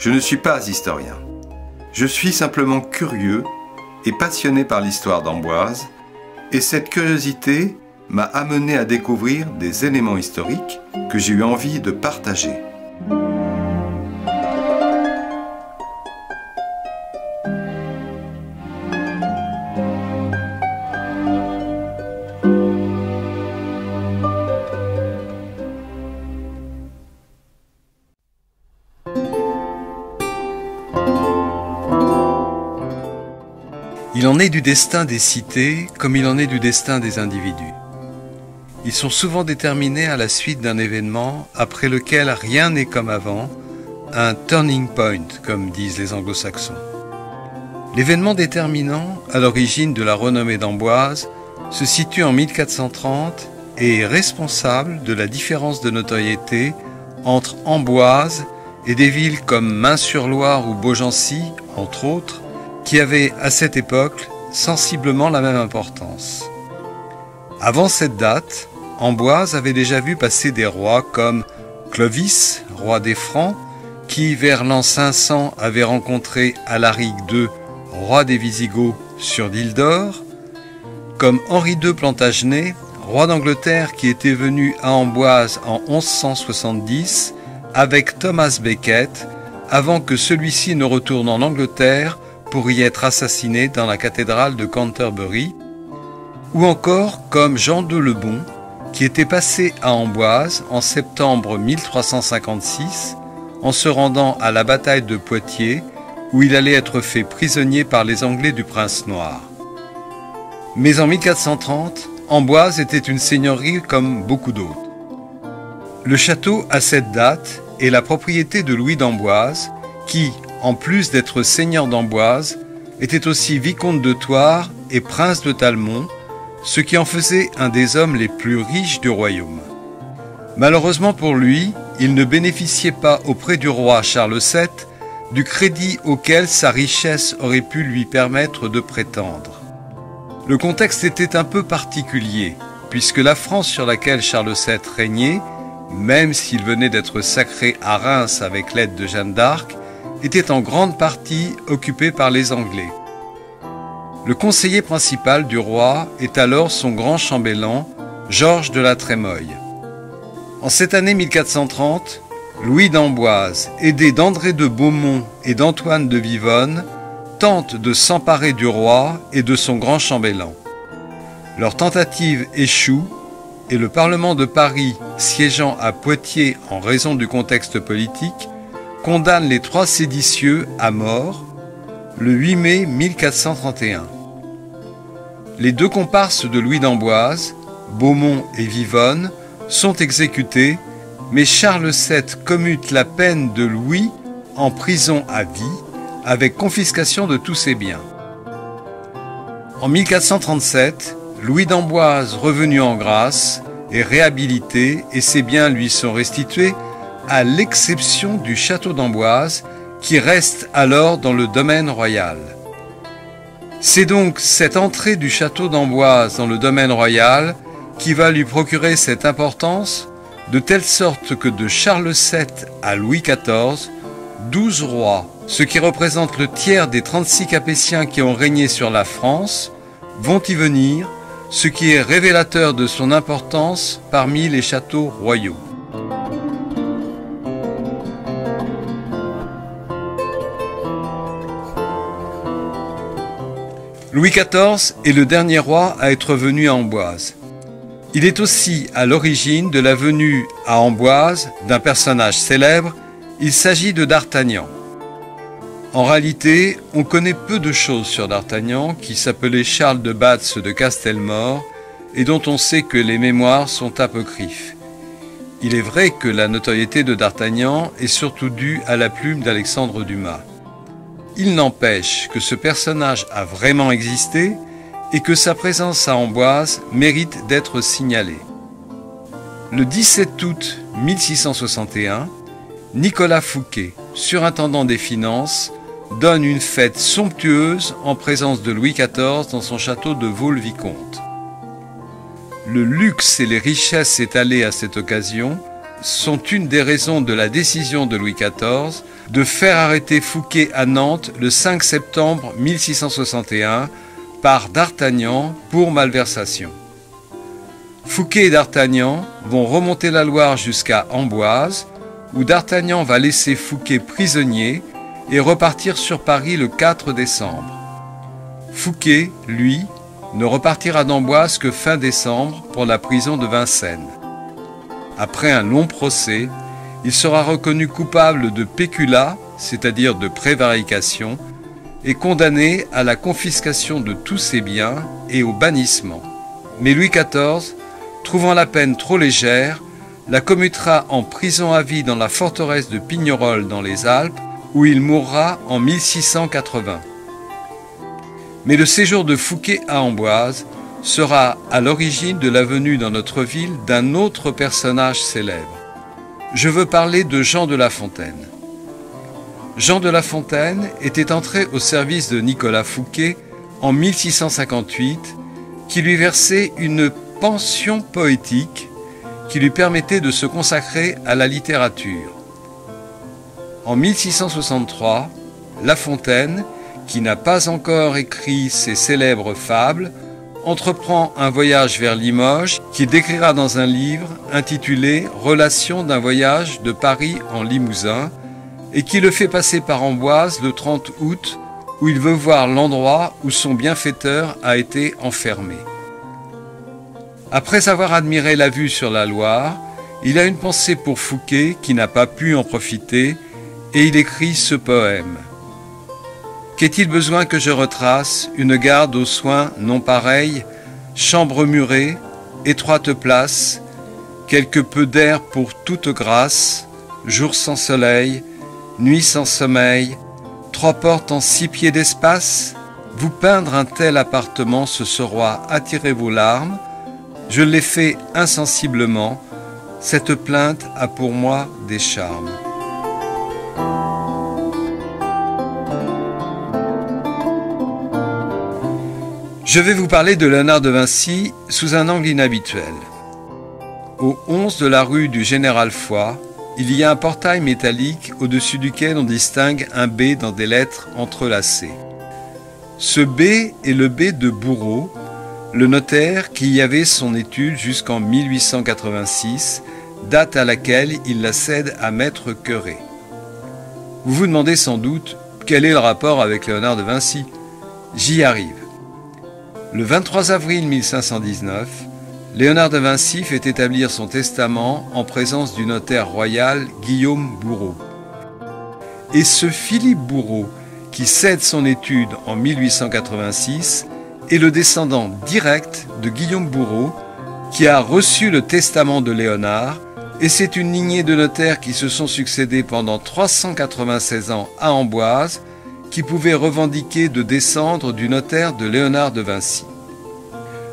Je ne suis pas historien. Je suis simplement curieux et passionné par l'histoire d'Amboise, et cette curiosité m'a amené à découvrir des éléments historiques que j'ai eu envie de partager. Il en est du destin des cités comme il en est du destin des individus. Ils sont souvent déterminés à la suite d'un événement après lequel rien n'est comme avant, un turning point, comme disent les anglo-saxons. L'événement déterminant, à l'origine de la renommée d'Amboise, se situe en 1430 et est responsable de la différence de notoriété entre Amboise et des villes comme Mains-sur-Loire ou Beaugency, entre autres, qui avaient à cette époque sensiblement la même importance. Avant cette date, Amboise avait déjà vu passer des rois comme Clovis, roi des Francs, qui vers l'an 500 avait rencontré Alaric II, roi des Visigoths, sur l'île d'Or, comme Henri II Plantagenet, roi d'Angleterre qui était venu à Amboise en 1170 avec Thomas Becket, avant que celui-ci ne retourne en Angleterre pour y être assassiné dans la cathédrale de Canterbury, ou encore comme Jean de Lebon, qui était passé à Amboise en septembre 1356 en se rendant à la bataille de Poitiers, où il allait être fait prisonnier par les Anglais du Prince Noir. Mais en 1430, Amboise était une seigneurie comme beaucoup d'autres. Le château, à cette date, est la propriété de Louis d'Amboise, qui, en plus d'être seigneur d'Amboise, était aussi vicomte de Thouars et prince de Talmont, ce qui en faisait un des hommes les plus riches du royaume. Malheureusement pour lui, il ne bénéficiait pas auprès du roi Charles VII du crédit auquel sa richesse aurait pu lui permettre de prétendre. Le contexte était un peu particulier, puisque la France sur laquelle Charles VII régnait, même s'il venait d'être sacré à Reims avec l'aide de Jeanne d'Arc, était en grande partie occupée par les Anglais. Le conseiller principal du roi est alors son grand chambellan, Georges de la Trémoille. En cette année 1430, Louis d'Amboise, aidé d'André de Beaumont et d'Antoine de Vivonne, tente de s'emparer du roi et de son grand chambellan. Leur tentative échoue et le Parlement de Paris, siégeant à Poitiers en raison du contexte politique, condamne les trois séditieux à mort le 8 mai 1431. Les deux comparses de Louis d'Amboise, Beaumont et Vivonne, sont exécutés, mais Charles VII commute la peine de Louis en prison à vie, avec confiscation de tous ses biens. En 1437, Louis d'Amboise, revenu en grâce, est réhabilité et ses biens lui sont restitués, à l'exception du château d'Amboise, qui reste alors dans le domaine royal. C'est donc cette entrée du château d'Amboise dans le domaine royal qui va lui procurer cette importance, de telle sorte que de Charles VII à Louis XIV, 12 rois, ce qui représente le tiers des 36 Capétiens qui ont régné sur la France, vont y venir, ce qui est révélateur de son importance parmi les châteaux royaux. Louis XIV est le dernier roi à être venu à Amboise. Il est aussi à l'origine de la venue à Amboise d'un personnage célèbre, il s'agit de D'Artagnan. En réalité, on connaît peu de choses sur D'Artagnan, qui s'appelait Charles de Batz de Castelmore, et dont on sait que les mémoires sont apocryphes. Il est vrai que la notoriété de D'Artagnan est surtout due à la plume d'Alexandre Dumas. Il n'empêche que ce personnage a vraiment existé et que sa présence à Amboise mérite d'être signalée. Le 17 août 1661, Nicolas Fouquet, surintendant des finances, donne une fête somptueuse en présence de Louis XIV dans son château de Vaux-le-Vicomte. Le luxe et les richesses étalées à cette occasion sont une des raisons de la décision de Louis XIV de faire arrêter Fouquet à Nantes le 5 septembre 1661 par d'Artagnan pour malversation. Fouquet et d'Artagnan vont remonter la Loire jusqu'à Amboise, où d'Artagnan va laisser Fouquet prisonnier et repartir sur Paris le 4 décembre. Fouquet, lui, ne repartira d'Amboise que fin décembre pour la prison de Vincennes. Après un long procès, il sera reconnu coupable de péculat, c'est-à-dire de prévarication, et condamné à la confiscation de tous ses biens et au bannissement. Mais Louis XIV, trouvant la peine trop légère, la commutera en prison à vie dans la forteresse de Pignerol dans les Alpes, où il mourra en 1680. Mais le séjour de Fouquet à Amboise sera à l'origine de la venue dans notre ville d'un autre personnage célèbre. Je veux parler de Jean de La Fontaine. Jean de La Fontaine était entré au service de Nicolas Fouquet en 1658, qui lui versait une pension poétique qui lui permettait de se consacrer à la littérature. En 1663, La Fontaine, qui n'a pas encore écrit ses célèbres fables, entreprend un voyage vers Limoges qu'il décrira dans un livre intitulé « Relations d'un voyage de Paris en Limousin » et qui le fait passer par Amboise le 30 août où il veut voir l'endroit où son bienfaiteur a été enfermé. Après avoir admiré la vue sur la Loire, il a une pensée pour Fouquet qui n'a pas pu en profiter et il écrit ce poème. Qu'est-il besoin que je retrace une garde aux soins non pareils, chambre murée, étroite place, quelque peu d'air pour toute grâce, jour sans soleil, nuit sans sommeil, 3 portes en 6 pieds d'espace, vous peindre un tel appartement, ce sera attirer vos larmes, je l'ai fait insensiblement, cette plainte a pour moi des charmes. Je vais vous parler de Léonard de Vinci sous un angle inhabituel. Au 11 de la rue du Général Foy, il y a un portail métallique au-dessus duquel on distingue un B dans des lettres entrelacées. Ce B est le B de Bourreau, le notaire qui y avait son étude jusqu'en 1886, date à laquelle il la cède à Maître Queret. Vous vous demandez sans doute quel est le rapport avec Léonard de Vinci. J'y arrive. Le 23 avril 1519, Léonard de Vinci fait établir son testament en présence du notaire royal Guillaume Bourreau. Et ce Philippe Bourreau, qui cède son étude en 1886, est le descendant direct de Guillaume Bourreau, qui a reçu le testament de Léonard, et c'est une lignée de notaires qui se sont succédés pendant 396 ans à Amboise, qui pouvait revendiquer de descendre du notaire de Léonard de Vinci.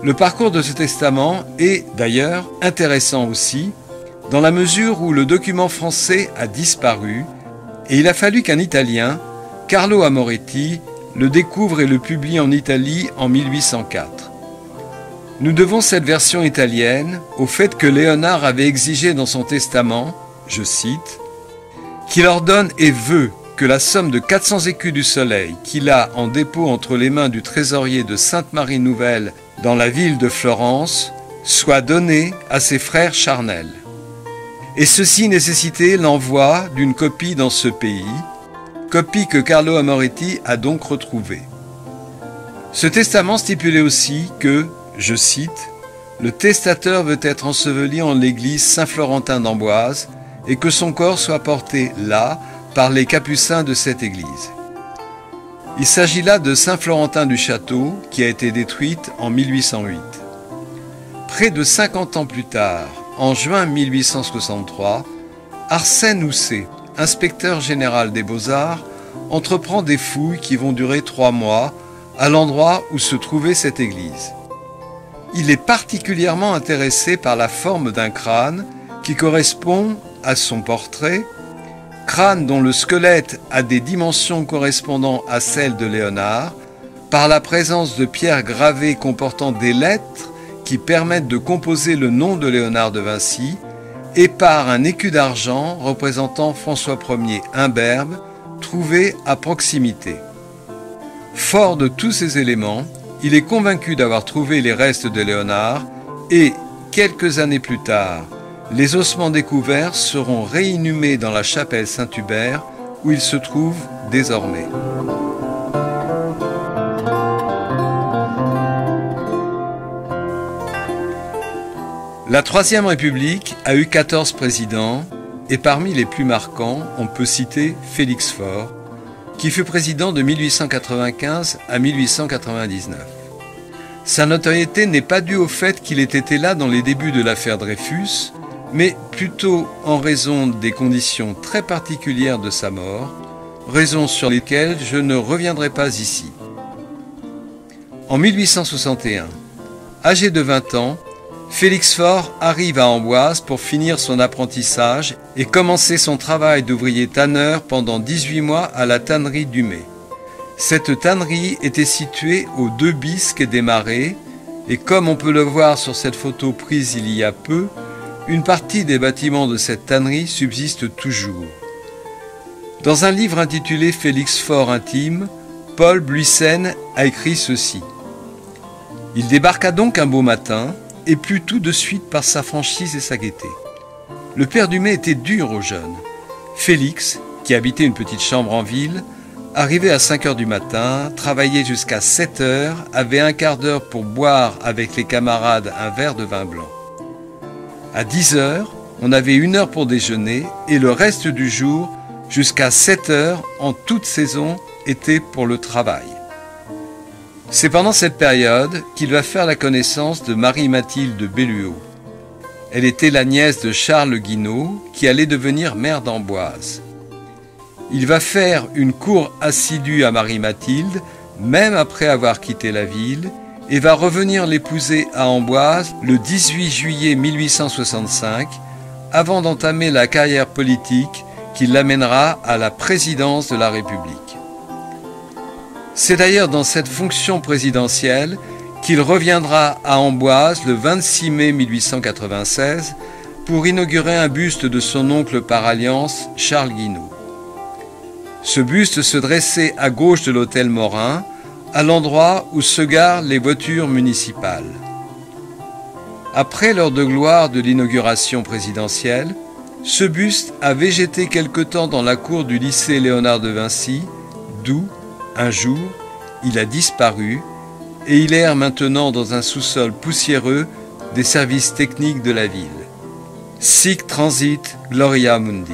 Le parcours de ce testament est d'ailleurs intéressant aussi, dans la mesure où le document français a disparu et il a fallu qu'un Italien, Carlo Amoretti, le découvre et le publie en Italie en 1804. Nous devons cette version italienne au fait que Léonard avait exigé dans son testament, je cite, qu'il ordonne et veut que la somme de 400 écus du soleil qu'il a en dépôt entre les mains du trésorier de Sainte-Marie-Nouvelle dans la ville de Florence soit donnée à ses frères charnels. Et ceci nécessitait l'envoi d'une copie dans ce pays, copie que Carlo Amoretti a donc retrouvée. Ce testament stipulait aussi que, je cite, « Le testateur veut être enseveli en l'église Saint-Florentin d'Amboise et que son corps soit porté là par les capucins de cette église. » Il s'agit là de Saint-Florentin du Château qui a été détruite en 1808. Près de 50 ans plus tard, en juin 1863, Arsène Housset, inspecteur général des Beaux-Arts, entreprend des fouilles qui vont durer 3 mois à l'endroit où se trouvait cette église. Il est particulièrement intéressé par la forme d'un crâne qui correspond à son portrait, crâne dont le squelette a des dimensions correspondant à celles de Léonard, par la présence de pierres gravées comportant des lettres qui permettent de composer le nom de Léonard de Vinci, et par un écu d'argent représentant François Ier imberbe, trouvé à proximité. Fort de tous ces éléments, il est convaincu d'avoir trouvé les restes de Léonard et, quelques années plus tard, les ossements découverts seront réinhumés dans la chapelle Saint-Hubert où ils se trouvent désormais. La Troisième République a eu 14 présidents et parmi les plus marquants, on peut citer Félix Faure, qui fut président de 1895 à 1899. Sa notoriété n'est pas due au fait qu'il ait été là dans les débuts de l'affaire Dreyfus, mais plutôt en raison des conditions très particulières de sa mort, raisons sur lesquelles je ne reviendrai pas ici. En 1861, âgé de 20 ans, Félix Faure arrive à Amboise pour finir son apprentissage et commencer son travail d'ouvrier tanneur pendant 18 mois à la tannerie du Mai. Cette tannerie était située aux 2 bis quai des Marais et comme on peut le voir sur cette photo prise il y a peu, une partie des bâtiments de cette tannerie subsiste toujours. Dans un livre intitulé Félix Faure intime, Paul Bluissen a écrit ceci. Il débarqua donc un beau matin et plut tout de suite par sa franchise et sa gaieté. Le père du Mai était dur aux jeunes. Félix, qui habitait une petite chambre en ville, arrivait à 5 heures du matin, travaillait jusqu'à 7 heures, avait un quart d'heure pour boire avec les camarades un verre de vin blanc. À 10 heures, on avait 1 heure pour déjeuner et le reste du jour, jusqu'à 7 heures, en toute saison, était pour le travail. C'est pendant cette période qu'il va faire la connaissance de Marie-Mathilde Belluot. Elle était la nièce de Charles Guinaud, qui allait devenir maire d'Amboise. Il va faire une cour assidue à Marie-Mathilde, même après avoir quitté la ville, et va revenir l'épouser à Amboise le 18 juillet 1865, avant d'entamer la carrière politique qui l'amènera à la présidence de la République. C'est d'ailleurs dans cette fonction présidentielle qu'il reviendra à Amboise le 26 mai 1896 pour inaugurer un buste de son oncle par alliance, Charles Guinaud. Ce buste se dressait à gauche de l'hôtel Morin, à l'endroit où se garent les voitures municipales. Après l'heure de gloire de l'inauguration présidentielle, ce buste a végété quelque temps dans la cour du lycée Léonard de Vinci, d'où, un jour, il a disparu et il erre maintenant dans un sous-sol poussiéreux des services techniques de la ville. Sic transit gloria mundi.